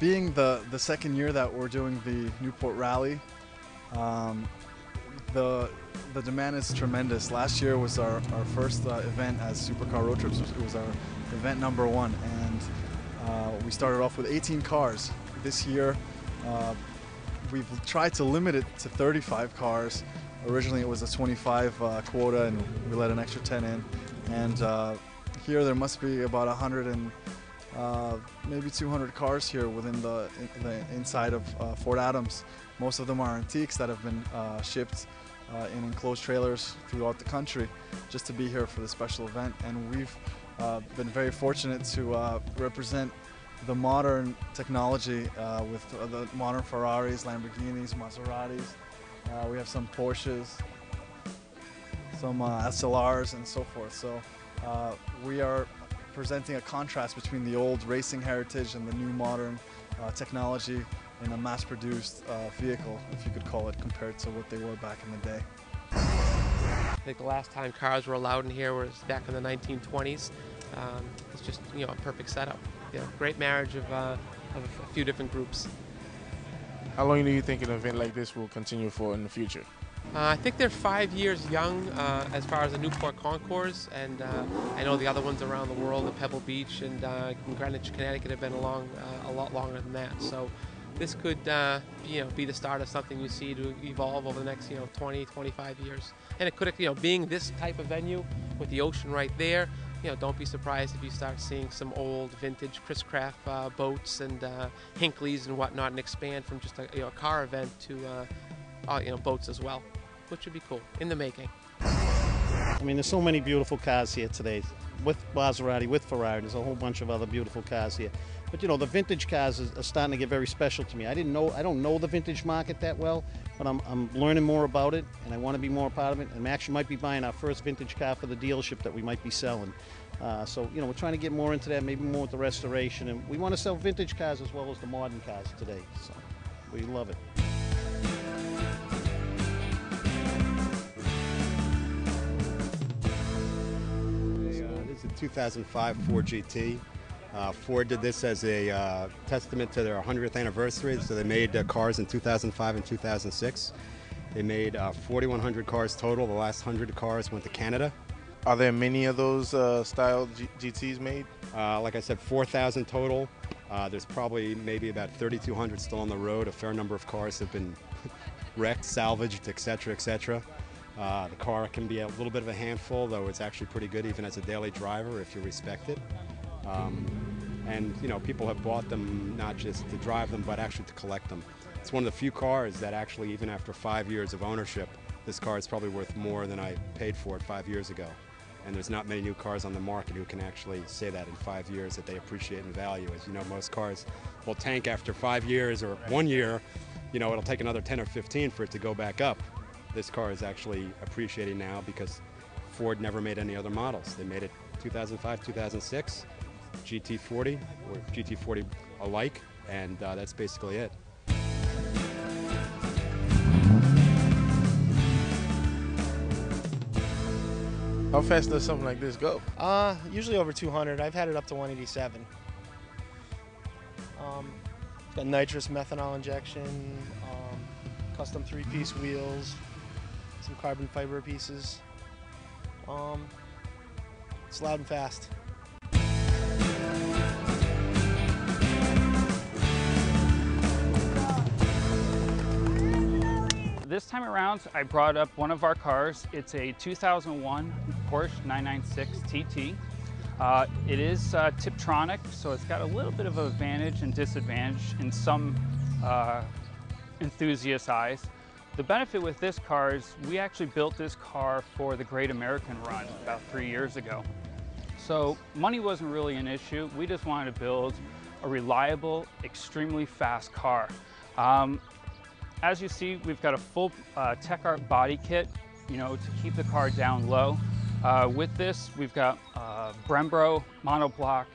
being the second year that we're doing the Newport Rally, the demand is tremendous. Last year was our first event as Supercar Road Trips. It was our event number 1, and we started off with 18 cars. This year, we've tried to limit it to 35 cars. Originally it was a 25 quota, and we let an extra 10 in. And here there must be about 100 and maybe 200 cars here within the inside of Fort Adams. Most of them are antiques that have been shipped in enclosed trailers throughout the country just to be here for the special event. And we've been very fortunate to represent the modern technology with the modern Ferraris, Lamborghinis, Maseratis. We have some Porsches, some SLRs, and so forth. So we are presenting a contrast between the old racing heritage and the new modern technology in a mass-produced vehicle, if you could call it, compared to what they were back in the day. I think the last time cars were allowed in here was back in the 1920s. It's just, you know, a perfect setup. You know, great marriage of a few different groups. How long do you think an event like this will continue for in the future? I think they're 5 years young as far as the Newport Concours, and I know the other ones around the world, at Pebble Beach and in Greenwich, Connecticut, have been along a lot longer than that. So this could, you know, be the start of something you see to evolve over the next, you know, 20, 25 years. And it could, you know, being this type of venue with the ocean right there, you know, don't be surprised if you start seeing some old vintage Chris Craft boats and Hinkleys and whatnot, and expand from just a, you know, a car event to you know, boats as well, which would be cool, in the making. I mean, there's so many beautiful cars here today, with Maaserati, with Ferrari. There's a whole bunch of other beautiful cars here. But you know, the vintage cars are starting to get very special to me. I don't know the vintage market that well, but I'm learning more about it, and I want to be more a part of it. And I actually might be buying our first vintage car for the dealership that we might be selling. So you know, we're trying to get more into that, maybe more with the restoration, and we want to sell vintage cars as well as the modern cars today. So we love it. This is a 2005 Ford GT. Ford did this as a testament to their 100th anniversary, so they made cars in 2005 and 2006. They made 4,100 cars total. The last 100 cars went to Canada. Are there many of those style GTs made? Like I said, 4,000 total. There's probably maybe about 3,200 still on the road. A fair number of cars have been wrecked, salvaged, etc., etc. The car can be a little bit of a handful, though it's actually pretty good even as a daily driver if you respect it. And you know, people have bought them not just to drive them, but actually to collect them. It's one of the few cars that actually, even after 5 years of ownership, this car is probably worth more than I paid for it 5 years ago. And there's not many new cars on the market who can actually say that in 5 years that they appreciate in value. As you know, most cars will tank after 5 years or 1 year. You know, it'll take another 10 or 15 for it to go back up. This car is actually appreciating now because Ford never made any other models. They made it 2005, 2006, GT40 or GT40 alike, and that's basically it. How fast does something like this go? Usually over 200. I've had it up to 187. Got nitrous methanol injection, custom 3-piece wheels, some carbon fiber pieces. It's loud and fast. This time around, I brought up one of our cars. It's a 2001 Porsche 996 TT. It is Tiptronic, so it's got a little bit of advantage and disadvantage in some enthusiast eyes. The benefit with this car is we actually built this car for the Great American Run about 3 years ago. So money wasn't really an issue. We just wanted to build a reliable, extremely fast car. As you see, we've got a full Tech Art body kit, you know, to keep the car down low. With this, we've got Brembo monoblock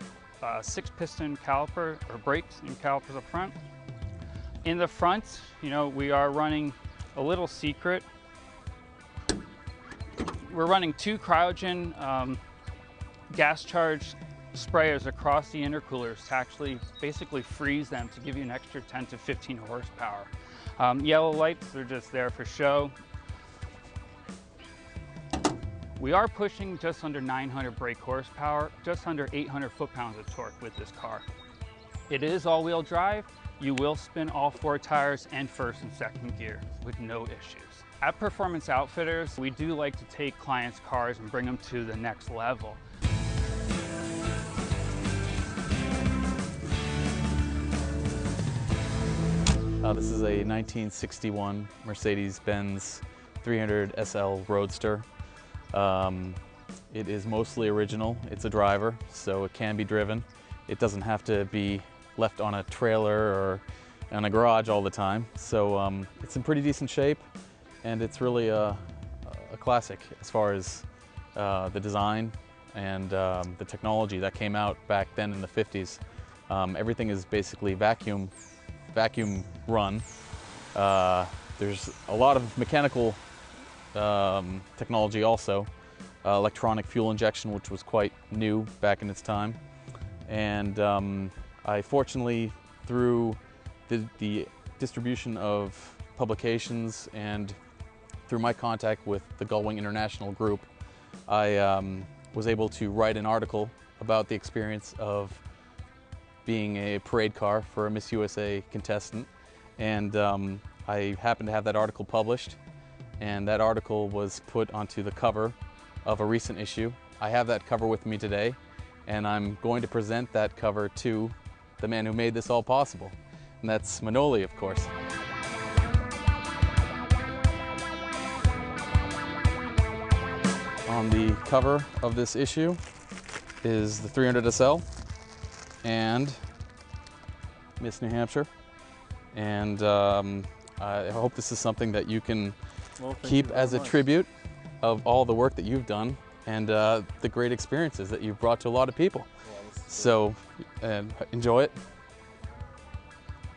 6-piston caliper or brakes and calipers up front. In the front, you know, we are running a little secret. We're running 2 cryogen gas charged sprayers across the intercoolers to actually basically freeze them to give you an extra 10 to 15 horsepower. Yellow lights are just there for show. We are pushing just under 900 brake horsepower, just under 800 foot-pounds of torque with this car. It is all-wheel drive. You will spin all 4 tires and first and second gear with no issues. At Performance Outfitters, we do like to take clients' cars and bring them to the next level. This is a 1961 Mercedes-Benz 300 SL Roadster. It is mostly original. It's a driver, so it can be driven. It doesn't have to be left on a trailer or in a garage all the time. So it's in pretty decent shape, and it's really a classic as far as the design and the technology that came out back then in the 50s. Everything is basically vacuum run. There's a lot of mechanical technology also, electronic fuel injection, which was quite new back in its time. And I fortunately, through the distribution of publications and through my contact with the Gullwing International Group, I was able to write an article about the experience of being a parade car for a Miss USA contestant. And I happened to have that article published, and that article was put onto the cover of a recent issue. I have that cover with me today, and I'm going to present that cover to the man who made this all possible, and that's Manolis, of course. On the cover of this issue is the 300 SL and Miss New Hampshire, and I hope this is something that you can keep as a tribute of all the work that you've done and the great experiences that you've brought to a lot of people. So enjoy it,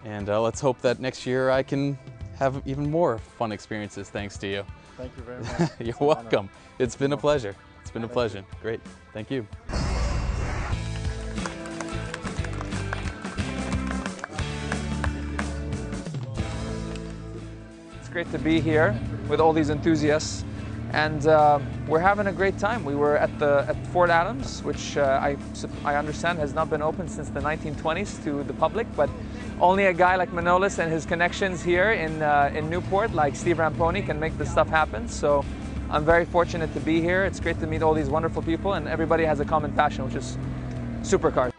and let's hope that next year I can have even more fun experiences thanks to you. Thank you very much. You're welcome. It's been a pleasure. It's been a pleasure. Great. Thank you. It's great to be here with all these enthusiasts, and we're having a great time. We were at Fort Adams, which I understand has not been open since the 1920s to the public, but only a guy like Manolis and his connections here in Newport, like Steve Ramponi, can make this stuff happen. So I'm very fortunate to be here. It's great to meet all these wonderful people, and everybody has a common passion, which is supercars.